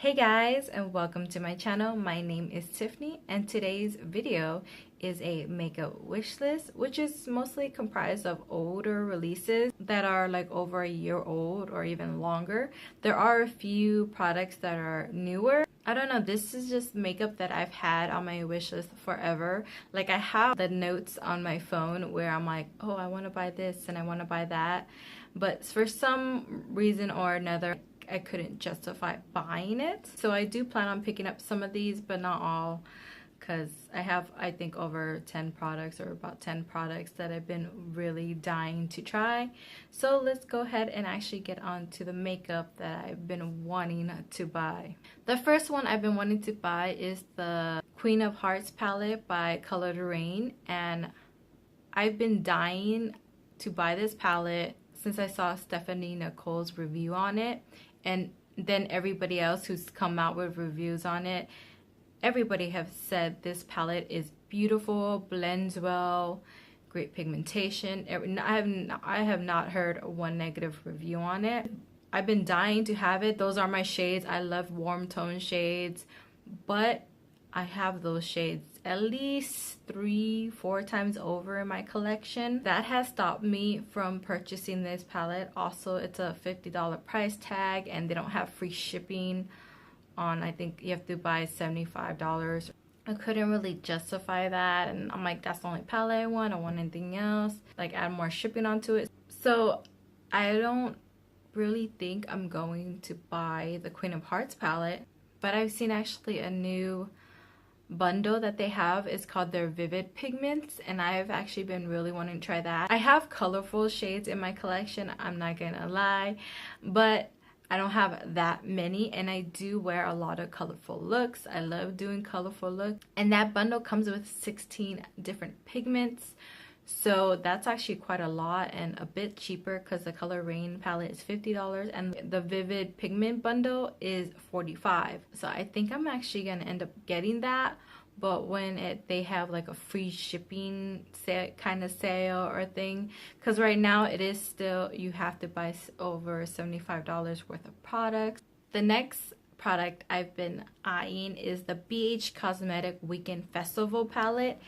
Hey guys, and welcome to my channel. My name is Tiffany, and today's video is a makeup wish list, which is mostly comprised of older releases that are like over a year old or even longer. There are a few products that are newer. I don't know, this is just makeup that I've had on my wish list forever. Like, I have the notes on my phone where I'm like, oh, I want to buy this and I want to buy that, but for some reason or another I couldn't justify buying it. So I do plan on picking up some of these, but not all, because I have, I think, over 10 products or about 10 products that I've been really dying to try. So let's go ahead and actually get on to the makeup that I've been wanting to buy. The first one I've been wanting to buy is the Queen of Hearts palette by Color Rain, and I've been dying to buy this palette since I saw Stephanie Nicole's review on it, and then everybody else who's come out with reviews on it. Everybody have said this palette is beautiful, blends well, great pigmentation. I have not heard one negative review on it. I've been dying to have it. Those are my shades. I love warm tone shades, but I have those shades at least 3-4 times over in my collection. That has stopped me from purchasing this palette. Also, it's a $50 price tag and they don't have free shipping on, I think you have to buy $75. I couldn't really justify that, and I'm like, that's the only palette I want. I don't want anything else. Like, add more shipping onto it. So I don't really think I'm going to buy the Queen of Hearts palette, but I've seen actually a new bundle that they have. Is called their Vivid Pigments, and I've actually been really wanting to try that. I have colorful shades in my collection, I'm not gonna lie, but I don't have that many, and I do wear a lot of colorful looks. I love doing colorful looks, and that bundle comes with 16 different pigments. So that's actually quite a lot and a bit cheaper, because the Color Rain palette is $50 and the Vivid Pigment bundle is $45. So I think I'm actually gonna end up getting that, but when they have like a free shipping kind of sale or thing, because right now it is still, you have to buy over $75 worth of products. The next product I've been eyeing is the BH Cosmetic Weekend Festival palette.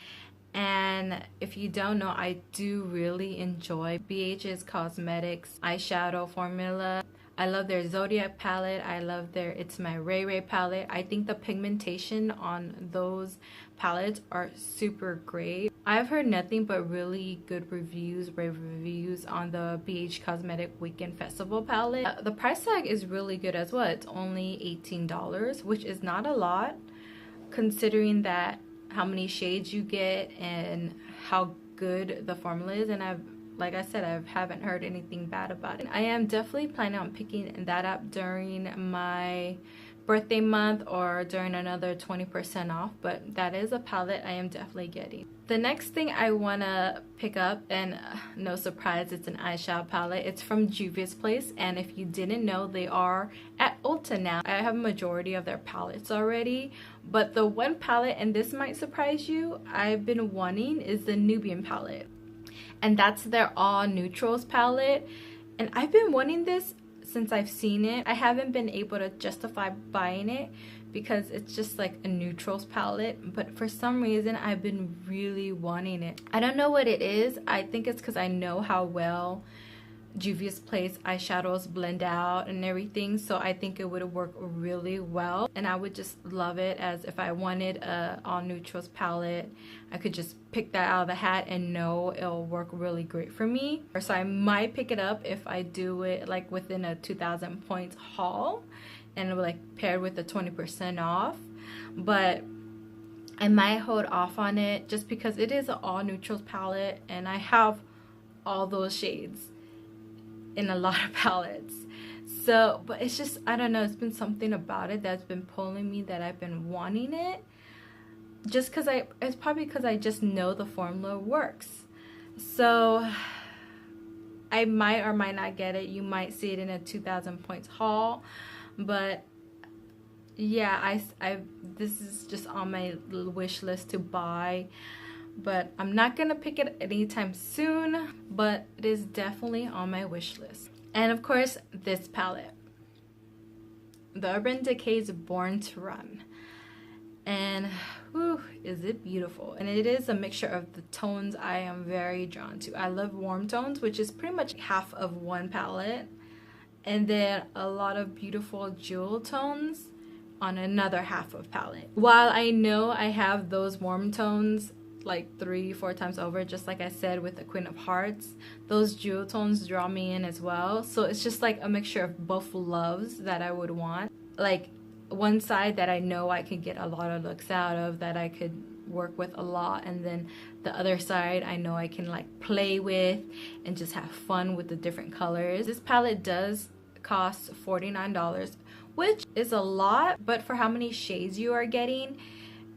And if you don't know, I do really enjoy BH's Cosmetics eyeshadow formula. I love their Zodiac palette. I love their It's My Ray Ray palette. I think the pigmentation on those palettes are super great. I've heard nothing but really good reviews, rave reviews on the BH Cosmetic Weekend Festival palette. The price tag is really good as well. It's only $18, which is not a lot considering that how many shades you get and how good the formula is. And like I said, I haven't heard anything bad about it. I am definitely planning on picking that up during my birthday month or during another 20% off, but that is a palette I am definitely getting. The next thing I want to pick up, and no surprise, it's an eyeshadow palette. It's from Juvia's Place, and if you didn't know, they are at Ulta now. I have a majority of their palettes already, but the one palette, and this might surprise you, I've been wanting is the Nubian palette, and that's their All Neutrals palette. And I've been wanting this since I've seen it. I haven't been able to justify buying it because it's just like a neutrals palette, but for some reason I've been really wanting it. I don't know what it is. I think it's because I know how well Juvia's Place eyeshadows blend out and everything, so I think it would work really well, and I would just love it. As if I wanted a all neutrals palette, I could just pick that out of the hat and know it'll work really great for me. So I might pick it up if I do it like within a 2,000 points haul and like paired with the 20% off, but I might hold off on it just because it is an all neutrals palette and I have all those shades in a lot of palettes. So, but it's just, I don't know, it's been something about it that's been pulling me, that I've been wanting it, just because it's probably because I just know the formula works. So I might or might not get it. You might see it in a 2,000 points haul, but yeah, this is just on my wish list to buy, but I'm not gonna pick it anytime soon, but it is definitely on my wish list. And of course, this palette. the Urban Decay's Born to Run. And whew, is it beautiful. And it is a mixture of the tones I am very drawn to. I love warm tones, which is pretty much half of one palette, and then a lot of beautiful jewel tones on another half of palette. While I know I have those warm tones like 3-4 times over, just like I said with the Queen of Hearts, those jewel tones draw me in as well. So it's just like a mixture of both loves that I would want. Like one side that I know I could get a lot of looks out of, that I could work with a lot, and then the other side I know I can like play with and just have fun with the different colors. This palette does cost $49, which is a lot, but for how many shades you are getting,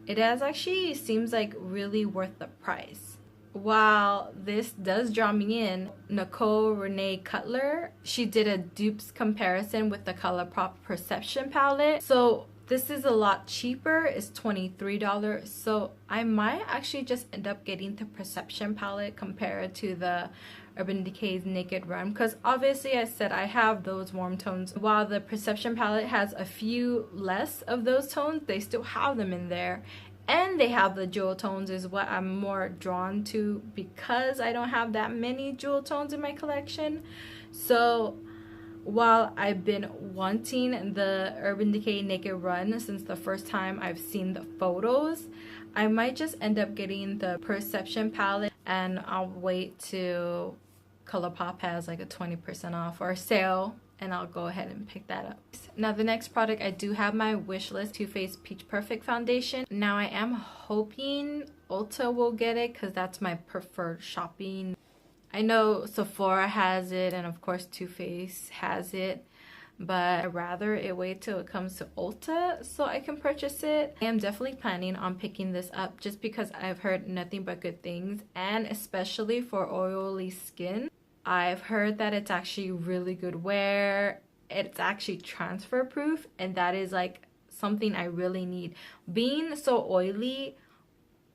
it actually seems like really worth the price. While this does draw me in, Nicole Renee Cutler, she did a dupes comparison with the ColourPop Perception palette. So this is a lot cheaper, it's $23. So I might actually just end up getting the Perception palette compared to the Urban Decay's Naked Run, because obviously I said I have those warm tones. While the Perception palette has a few less of those tones, they still have them in there. And they have the jewel tones, is what I'm more drawn to, because I don't have that many jewel tones in my collection. So while I've been wanting the Urban Decay Naked Run since the first time I've seen the photos, I might just end up getting the Perception palette, and I'll wait till ColourPop has like a 20% off or sale, and I'll go ahead and pick that up. Now the next product, I do have my Wishlist Too Faced Peach Perfect foundation. Now I am hoping Ulta will get it, because that's my preferred shopping. I know Sephora has it, and of course Too Faced has it, but I'd rather it wait till it comes to Ulta so I can purchase it. I am definitely planning on picking this up just because I've heard nothing but good things, and especially for oily skin. I've heard that it's actually really good wear. It's actually transfer proof, and that is like something I really need. Being so oily,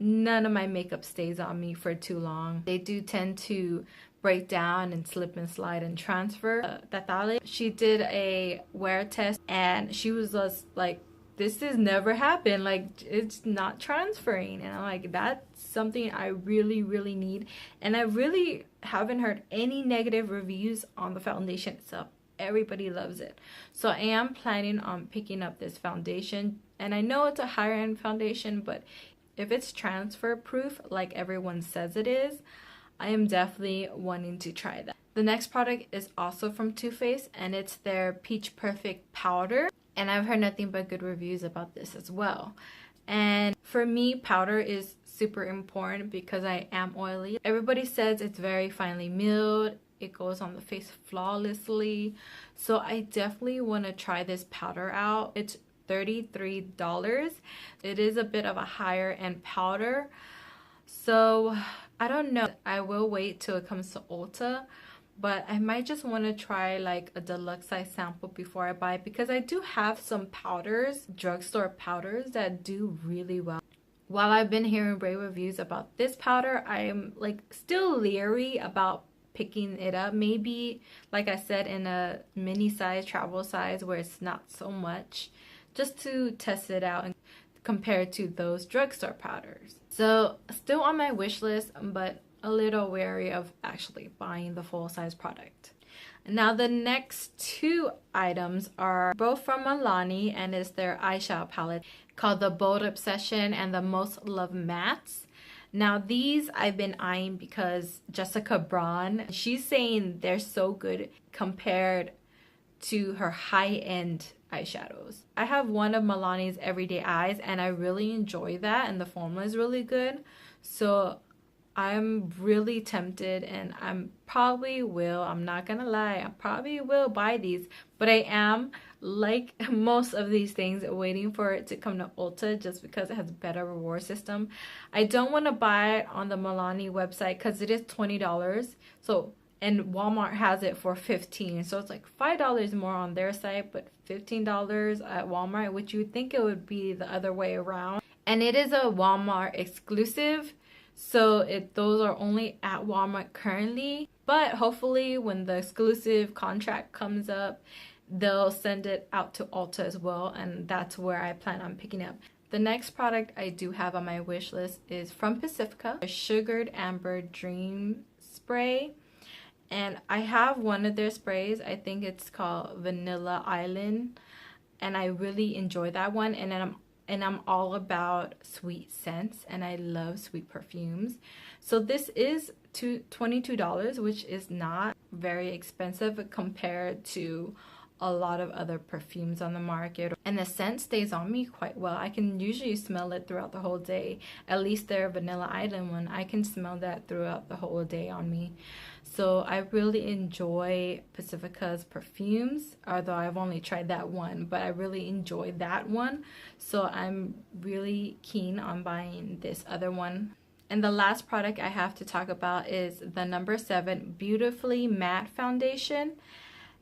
none of my makeup stays on me for too long. They do tend to break down and slip and slide and transfer. Tatale, she did a wear test and she was just like, this has never happened, like it's not transferring. And I'm like, that's something I really need, and I really haven't heard any negative reviews on the foundation itself. Everybody loves it. So I am planning on picking up this foundation, and I know it's a higher end foundation, but if it's transfer proof like everyone says it is, I am definitely wanting to try that. The next product is also from Too Faced, and it's their Peach Perfect powder, and I've heard nothing but good reviews about this as well. And for me, powder is super important because I am oily. Everybody says it's very finely milled, it goes on the face flawlessly, so I definitely want to try this powder out. It's $33. It is a bit of a higher end powder, so I don't know. I will wait till it comes to Ulta, but I might just want to try like a deluxe size sample before I buy it, because I do have some powders, drugstore powders, that do really well. While I've been hearing great reviews about this powder, I am like still leery about picking it up. Maybe, like I said, in a mini size, travel size, where it's not so much, just to test it out and compare to those drugstore powders. So still on my wish list, but a little wary of actually buying the full size product. Now the next two items are both from Milani, and it's their eyeshadow palette called the Bold Obsession and the Most Loved Mattes. Now these I've been eyeing because Jessica Braun, she's saying they're so good compared to her high-end eyeshadows. I have one of Milani's Everyday Eyes, and I really enjoy that, and the formula is really good. So I'm really tempted, and I'm not gonna lie, I probably will buy these, but I am, like most of these things, waiting for it to come to Ulta just because it has a better reward system. I don't want to buy it on the Milani website because it is $20, so, and Walmart has it for $15, so it's like $5 more on their site, but $15 at Walmart, which you would think it would be the other way around. And it is a Walmart exclusive, so those are only at Walmart currently, but hopefully when the exclusive contract comes up, they'll send it out to Ulta as well, and that's where I plan on picking up. The next product I do have on my wish list is from Pacifica, a Sugared Amber Dream Spray. And I have one of their sprays. I think it's called Vanilla Island, and I really enjoy that one. And I'm all about sweet scents, and I love sweet perfumes. So this is $22, which is not very expensive compared to a lot of other perfumes on the market, and the scent stays on me quite well. I can usually smell it throughout the whole day. At least their Vanilla Island one, I can smell that throughout the whole day on me. So I really enjoy Pacifica's perfumes, although I've only tried that one, but I really enjoy that one. So I'm really keen on buying this other one. And the last product I have to talk about is the number 7 Beautifully Matte Foundation.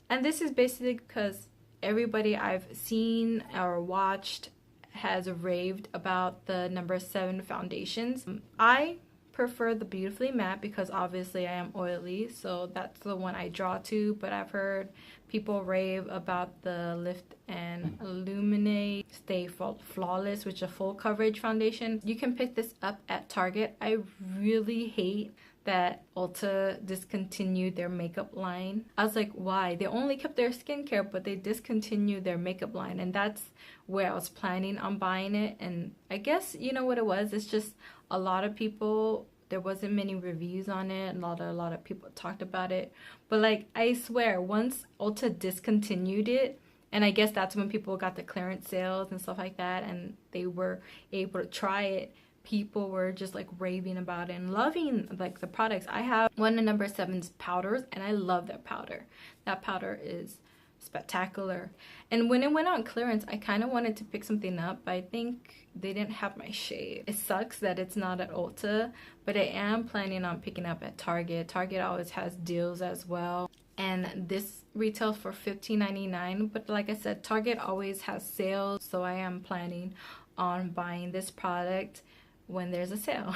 And this is basically because everybody I've seen or watched has raved about the number 7 foundations. I prefer the Beautifully Matte because obviously I am oily, so that's the one I draw to. But I've heard people rave about the Lift and Illuminate Stay Flawless, which is a full coverage foundation. You can pick this up at Target. I really hate that Ulta discontinued their makeup line. I was like, why? They only kept their skincare, but they discontinued their makeup line, and that's where I was planning on buying it. And I guess you know what it was, it's just a lot of people, there wasn't many reviews on it, a lot of people talked about it, but like I swear, once Ulta discontinued it, and I guess that's when people got the clearance sales and stuff like that, and they were able to try it, people were just like raving about it and loving like the products. I have one of number 7's powders, and I love that powder. That powder is spectacular. And when it went on clearance, I kind of wanted to pick something up, but I think they didn't have my shade. It sucks that it's not at Ulta, but I am planning on picking up at Target. Target always has deals as well, and this retails for $15.99, but like I said, Target always has sales, so I am planning on buying this product when there's a sale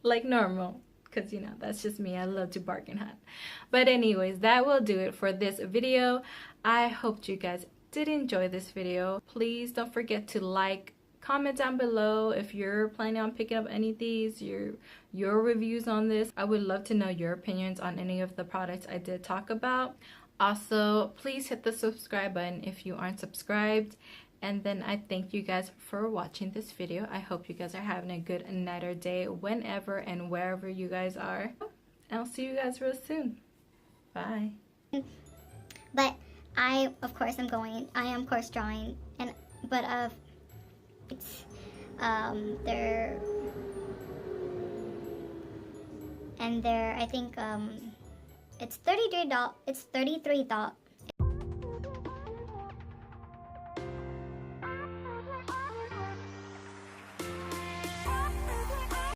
like normal, because you know that's just me. I love to bargain hunt. But anyways, that will do it for this video. I hope you guys did enjoy this video. Please don't forget to like, comment down below if you're planning on picking up any of these, your reviews on this. I would love to know your opinions on any of the products I did talk about. Also, please hit the subscribe button if you aren't subscribed. And then I thank you guys for watching this video. I hope you guys are having a good night or day whenever and wherever you guys are. And I'll see you guys real soon. Bye. But I, of course, am course drawing, but it's they're I think it's $33. It's $33.